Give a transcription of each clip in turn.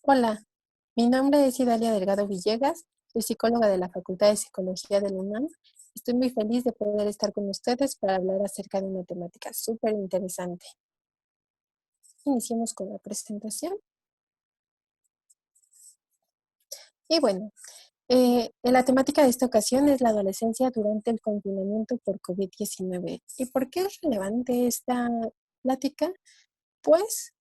Hola, mi nombre es Idalia Delgado Villegas, soy psicóloga de la Facultad de Psicología de la UNAM. Estoy muy feliz de poder estar con ustedes para hablar acerca de una temática súper interesante. Iniciemos con la presentación. Y bueno, la temática de esta ocasión es la adolescencia durante el confinamiento por COVID-19. ¿Y por qué es relevante esta plática? Pues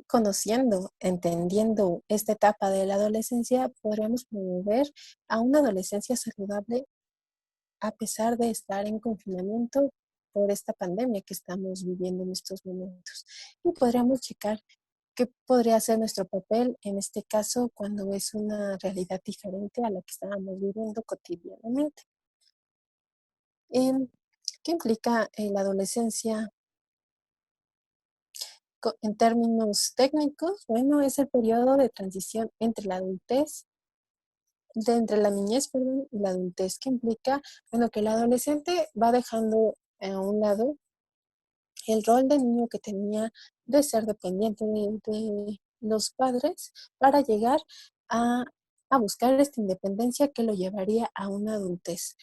conociendo, entendiendo esta etapa de la adolescencia, podríamos promover a una adolescencia saludable a pesar de estar en confinamiento por esta pandemia que estamos viviendo en estos momentos. Y podríamos checar qué podría ser nuestro papel en este caso cuando es una realidad diferente a la que estábamos viviendo cotidianamente. ¿Qué implica la adolescencia en términos técnicos? Bueno, es el periodo de transición entre la adultez entre la niñez, perdón, y la adultez, que implica, bueno, que el adolescente va dejando a un lado el rol de niño que tenía de ser dependiente de los padres para llegar a, a buscar esta independencia que lo llevaría a una adultez.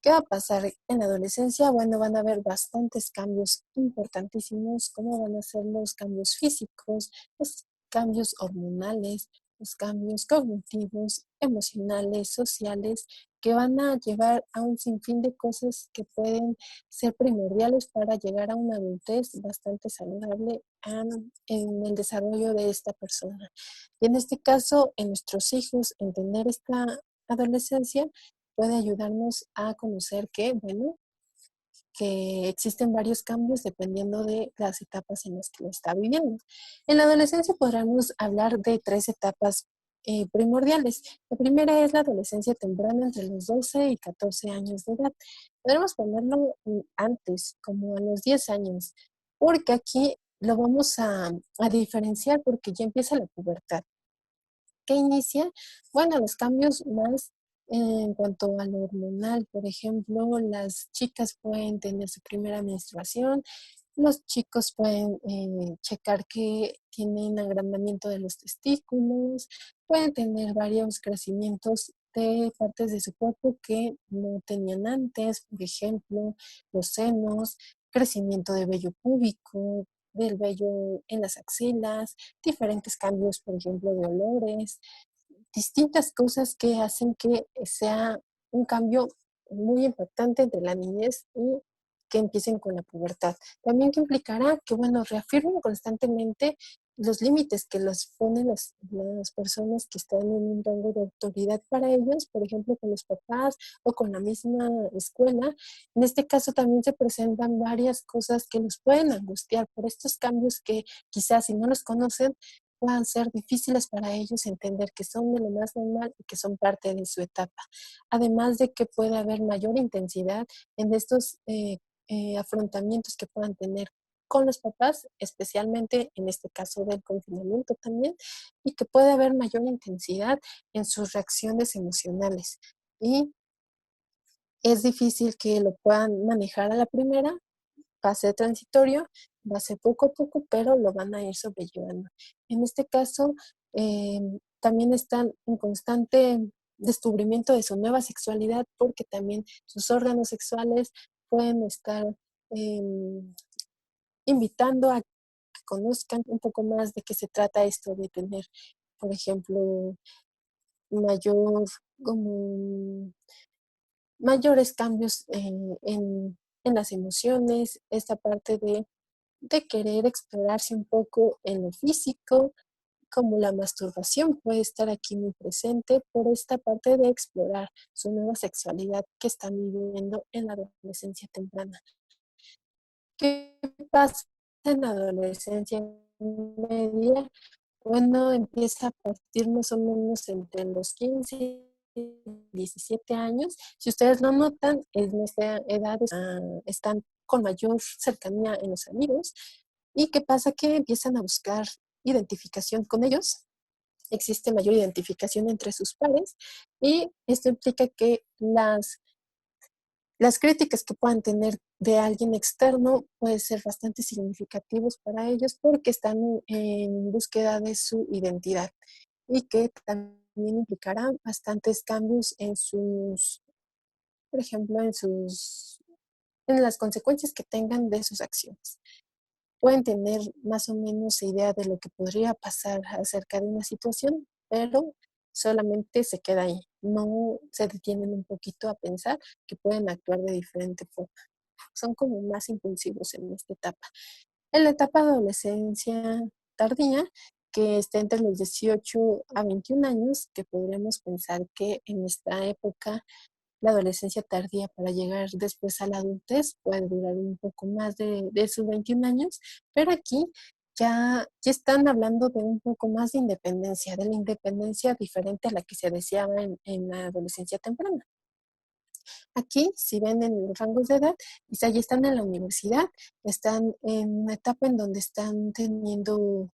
¿Qué va a pasar en la adolescencia? Bueno, van a haber bastantes cambios importantísimos, como van a ser los cambios físicos, los cambios hormonales, los cambios cognitivos, emocionales, sociales, que van a llevar a un sinfín de cosas que pueden ser primordiales para llegar a una adultez bastante saludable en el desarrollo de esta persona. Y en este caso, en nuestros hijos, entender esta adolescencia puede ayudarnos a conocer que, bueno, que existen varios cambios dependiendo de las etapas en las que lo está viviendo. En la adolescencia podríamos hablar de tres etapas primordiales. La primera es la adolescencia temprana entre los 12 y 14 años de edad. Podemos ponerlo antes, como a los 10 años, porque aquí lo vamos a diferenciar porque ya empieza la pubertad. ¿Qué inicia? Bueno, los cambios más en cuanto a lo hormonal, por ejemplo, las chicas pueden tener su primera menstruación, los chicos pueden checar que tienen agrandamiento de los testículos, pueden tener varios crecimientos de partes de su cuerpo que no tenían antes, por ejemplo, los senos, crecimiento de vello púbico, del vello en las axilas, diferentes cambios, por ejemplo, de olores, distintas cosas que hacen que sea un cambio muy impactante entre la niñez y que empiecen con la pubertad. También que implicará que, bueno, reafirmen constantemente los límites que los ponen las personas que están en un rango de autoridad para ellos, por ejemplo, con los papás o con la misma escuela. En este caso también se presentan varias cosas que los pueden angustiar por estos cambios que quizás si no los conocen puedan ser difíciles para ellos entender que son de lo más normal y que son parte de su etapa. Además de que puede haber mayor intensidad en estos afrontamientos que puedan tener con los papás, especialmente en este caso del confinamiento también, y que puede haber mayor intensidad en sus reacciones emocionales. Y es difícil que lo puedan manejar a la primera, va a ser transitorio, va a ser poco a poco, pero lo van a ir sobrellevando. En este caso, también están en constante descubrimiento de su nueva sexualidad porque también sus órganos sexuales pueden estar eh, invitando a que conozcan un poco más de qué se trata esto de tener, por ejemplo, mayor, como, mayores cambios en las emociones, esta parte de querer explorarse un poco en lo físico, como la masturbación puede estar aquí muy presente por esta parte de explorar su nueva sexualidad que están viviendo en la adolescencia temprana. ¿Qué pasa en la adolescencia media? Bueno, empieza a partir más o menos entre los 15 y 17 años. Si ustedes lo notan, en esta edad están con mayor cercanía en los amigos. ¿Y qué pasa? Que empiezan a buscar identificación con ellos. Existe mayor identificación entre sus pares y esto implica que las críticas que puedan tener de alguien externo pueden ser bastante significativos para ellos porque están en búsqueda de su identidad. y que también implicará bastantes cambios en sus, por ejemplo, en las consecuencias que tengan de sus acciones. Pueden tener más o menos idea de lo que podría pasar acerca de una situación, pero solamente se queda ahí. No se detienen un poquito a pensar que pueden actuar de diferente forma. Son como más impulsivos en esta etapa. En la etapa de adolescencia tardía, que está entre los 18 a 21 años, que podríamos pensar que en esta época la adolescencia tardía para llegar después a la adultez puede durar un poco más de sus 21 años, pero aquí ya están hablando de un poco más de la independencia diferente a la que se deseaba en la adolescencia temprana. Aquí, si ven en los rangos de edad, quizá ya están en la universidad, están en una etapa en donde están teniendo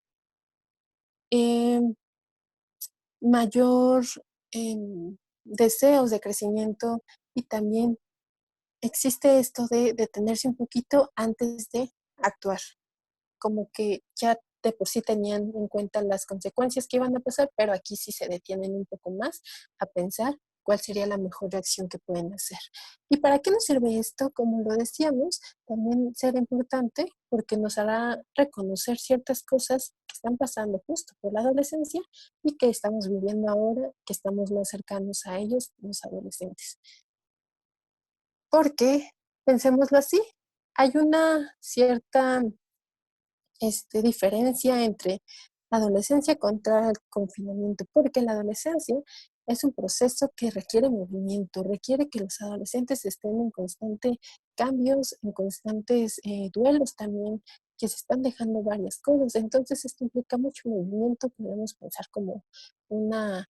eh, mayor eh, deseos de crecimiento y también existe esto de detenerse un poquito antes de actuar, como que ya de por sí tenían en cuenta las consecuencias que iban a pasar, pero aquí sí se detienen un poco más a pensar cuál sería la mejor reacción que pueden hacer. ¿Y para qué nos sirve esto? Como lo decíamos, también será importante porque nos hará reconocer ciertas cosas que están pasando justo por la adolescencia y que estamos viviendo ahora, que estamos más cercanos a ellos, los adolescentes. Porque, pensémoslo así, hay una cierta diferencia entre la adolescencia contra el confinamiento, porque la adolescencia es un proceso que requiere movimiento, requiere que los adolescentes estén en constante cambios, en constantes duelos también, que se están dejando varias cosas. Entonces, esto implica mucho movimiento, podemos pensar como una,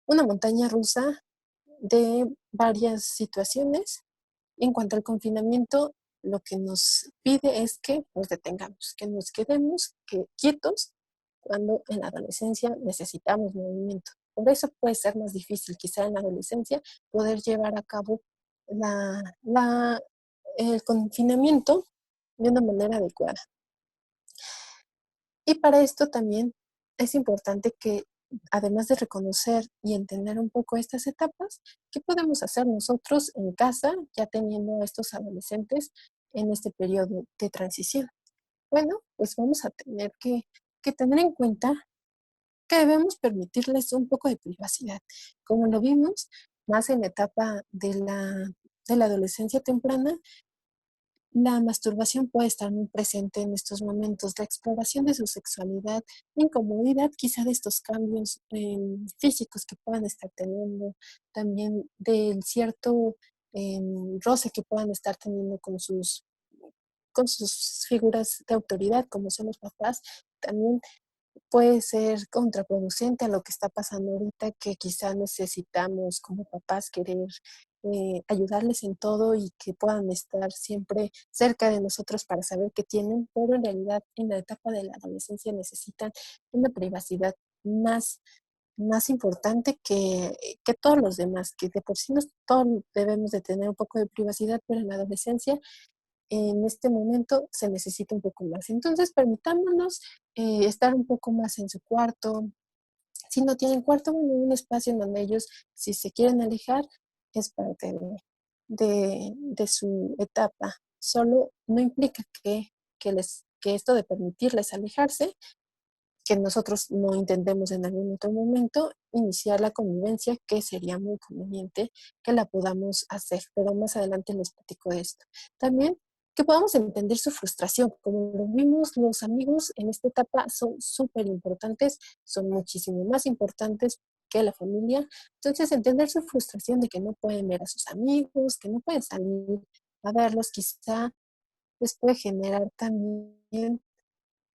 una montaña rusa de varias situaciones. En cuanto al confinamiento, lo que nos pide es que nos detengamos, que nos quedemos quietos cuando en la adolescencia necesitamos movimiento. Por eso puede ser más difícil quizá en la adolescencia poder llevar a cabo la, la, el confinamiento de una manera adecuada. Y para esto también es importante que, además de reconocer y entender un poco estas etapas, ¿qué podemos hacer nosotros en casa ya teniendo a estos adolescentes en este periodo de transición? Bueno, pues vamos a tener que tener en cuenta que debemos permitirles un poco de privacidad. Como lo vimos, más en la etapa de la adolescencia temprana, la masturbación puede estar muy presente en estos momentos, la exploración de su sexualidad, la incomodidad quizá de estos cambios físicos que puedan estar teniendo, también del cierto roce que puedan estar teniendo con sus figuras de autoridad, como son los papás, también puede ser contraproducente a lo que está pasando ahorita, que quizá necesitamos como papás querer ayudarles en todo y que puedan estar siempre cerca de nosotros para saber qué tienen, pero en realidad en la etapa de la adolescencia necesitan una privacidad más, más importante que todos los demás, que de por sí todos debemos de tener un poco de privacidad, pero en la adolescencia en este momento se necesita un poco más. Entonces, permitámonos estar un poco más en su cuarto. Si no tienen cuarto, bueno, un espacio en donde ellos, si se quieren alejar, es parte de su etapa. Solo no implica que esto de permitirles alejarse que nosotros no intentemos en algún otro momento iniciar la convivencia, que sería muy conveniente que la podamos hacer, pero más adelante les platico de esto. También que podamos entender su frustración. Como lo vimos, los amigos en esta etapa son súper importantes, son muchísimo más importantes que la familia. Entonces, entender su frustración de que no pueden ver a sus amigos, que no pueden salir a verlos, quizá les puede generar también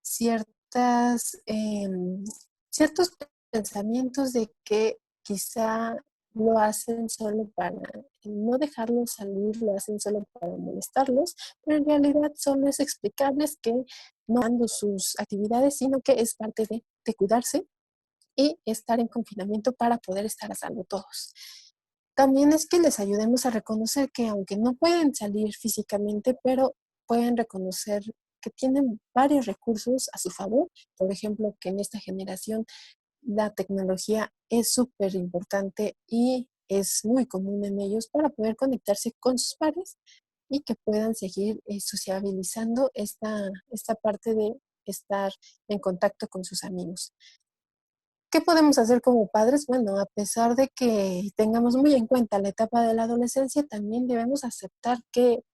ciertas, ciertos pensamientos de que quizá lo hacen solo para no dejarlos salir, lo hacen solo para molestarlos, pero en realidad solo es explicarles que no dando sus actividades, sino que es parte de cuidarse y estar en confinamiento para poder estar a salvo todos. También es que les ayudemos a reconocer que aunque no pueden salir físicamente, pero pueden reconocer que tienen varios recursos a su favor. Por ejemplo, que en esta generación la tecnología es súper importante y es muy común en ellos para poder conectarse con sus pares y que puedan seguir sociabilizando esta parte de estar en contacto con sus amigos. ¿Qué podemos hacer como padres? Bueno, a pesar de que tengamos muy en cuenta la etapa de la adolescencia, también debemos aceptar que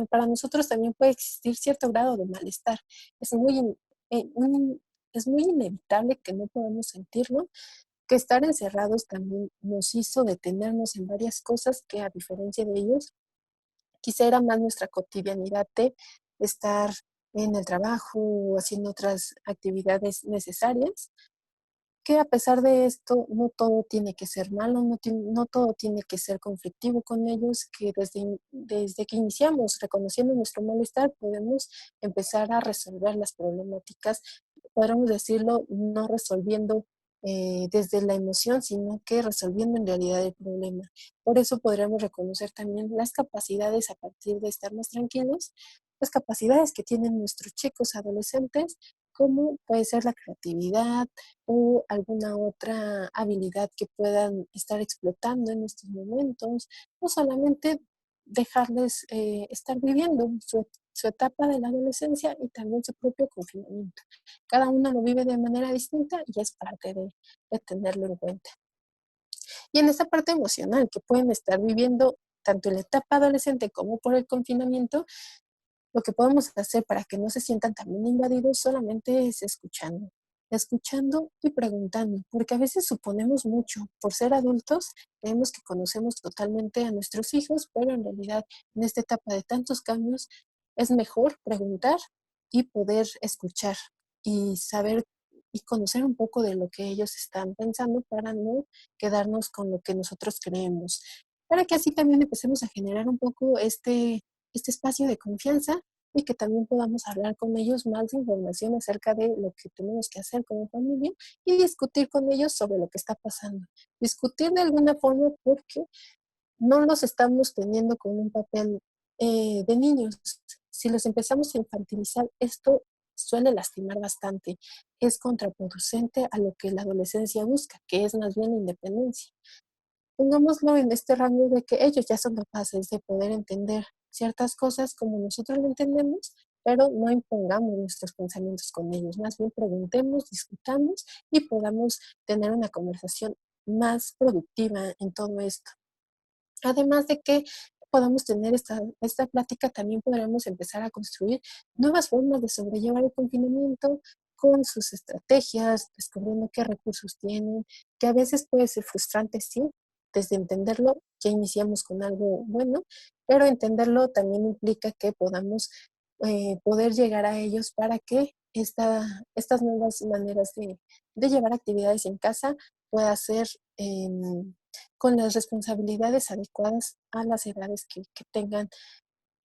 para nosotros también puede existir cierto grado de malestar. Es muy, es muy inevitable que no podamos sentirlo, que estar encerrados también nos hizo detenernos en varias cosas que, a diferencia de ellos, quizá era más nuestra cotidianidad de estar en el trabajo o haciendo otras actividades necesarias, que a pesar de esto, no todo tiene que ser malo, no todo tiene que ser conflictivo con ellos, que desde que iniciamos reconociendo nuestro malestar, podemos empezar a resolver las problemáticas, podríamos decirlo, no resolviendo desde la emoción, sino que resolviendo en realidad el problema. Por eso podríamos reconocer también las capacidades a partir de estar más tranquilos, las capacidades que tienen nuestros chicos adolescentes, como puede ser la creatividad, o alguna otra habilidad que puedan estar explotando en estos momentos, o solamente dejarles estar viviendo su etapa de la adolescencia y también su propio confinamiento. Cada uno lo vive de manera distinta y es parte de tenerlo en cuenta. Y en esa parte emocional que pueden estar viviendo tanto en la etapa adolescente como por el confinamiento, lo que podemos hacer para que no se sientan también invadidos solamente es escuchando, escuchando y preguntando, porque a veces suponemos mucho. Por ser adultos, creemos que conocemos totalmente a nuestros hijos, pero en realidad en esta etapa de tantos cambios es mejor preguntar y poder escuchar y saber y conocer un poco de lo que ellos están pensando para no quedarnos con lo que nosotros creemos, para que así también empecemos a generar un poco este espacio de confianza y que también podamos hablar con ellos más de información acerca de lo que tenemos que hacer como familia y discutir con ellos sobre lo que está pasando. Discutir de alguna forma porque no los estamos teniendo con un papel de niños. Si los empezamos a infantilizar, esto suele lastimar bastante. Es contraproducente a lo que la adolescencia busca, que es más bien la independencia. Pongámoslo en este rango de que ellos ya son capaces de poder entender ciertas cosas como nosotros lo entendemos, pero no impongamos nuestros pensamientos con ellos. Más bien preguntemos, discutamos y podamos tener una conversación más productiva en todo esto. Además de que podamos tener esta plática, también podremos empezar a construir nuevas formas de sobrellevar el confinamiento con sus estrategias, descubriendo qué recursos tienen, que a veces puede ser frustrante, sí, desde entenderlo ya iniciamos con algo bueno, pero entenderlo también implica que podamos poder llegar a ellos para que estas nuevas maneras de llevar actividades en casa pueda ser con las responsabilidades adecuadas a las edades que tengan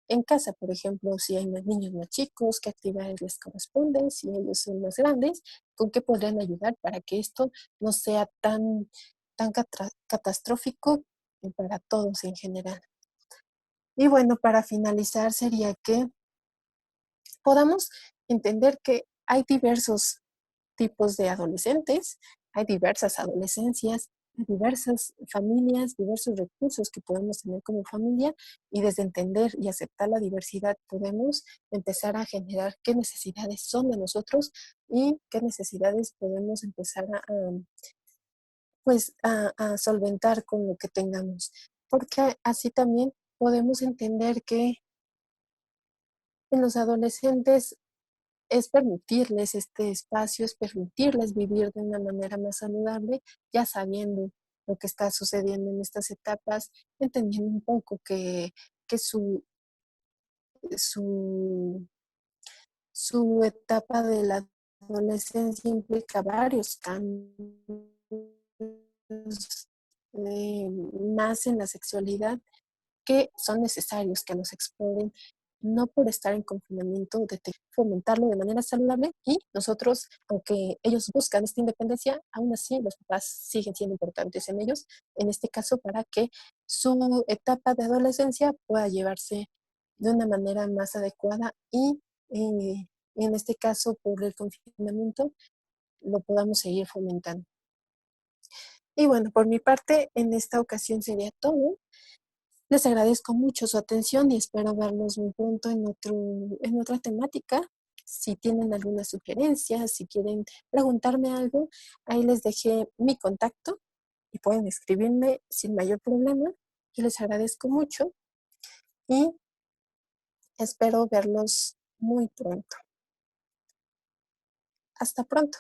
en casa. Por ejemplo, si hay más niños más chicos, qué actividades les corresponden, si ellos son más grandes, con qué podrían ayudar para que esto no sea tan catastrófico para todos en general. Y bueno, para finalizar sería que podamos entender que hay diversos tipos de adolescentes, hay diversas adolescencias, hay diversas familias, diversos recursos que podemos tener como familia y desde entender y aceptar la diversidad podemos empezar a generar qué necesidades son de nosotros y qué necesidades podemos empezar a solventar con lo que tengamos. Porque así también podemos entender que en los adolescentes es permitirles este espacio, es permitirles vivir de una manera más saludable, ya sabiendo lo que está sucediendo en estas etapas, entendiendo un poco que su, su etapa de la adolescencia implica varios cambios, más en la sexualidad, que son necesarios que los exploren, no por estar en confinamiento, de fomentarlo de manera saludable y nosotros, aunque ellos buscan esta independencia, aún así los papás siguen siendo importantes en ellos, en este caso para que su etapa de adolescencia pueda llevarse de una manera más adecuada y en este caso por el confinamiento lo podamos seguir fomentando. Y bueno, por mi parte, en esta ocasión sería todo. Les agradezco mucho su atención y espero verlos muy pronto en otra temática. Si tienen alguna sugerencia, si quieren preguntarme algo, ahí les dejé mi contacto y pueden escribirme sin mayor problema. Yo les agradezco mucho y espero verlos muy pronto. Hasta pronto.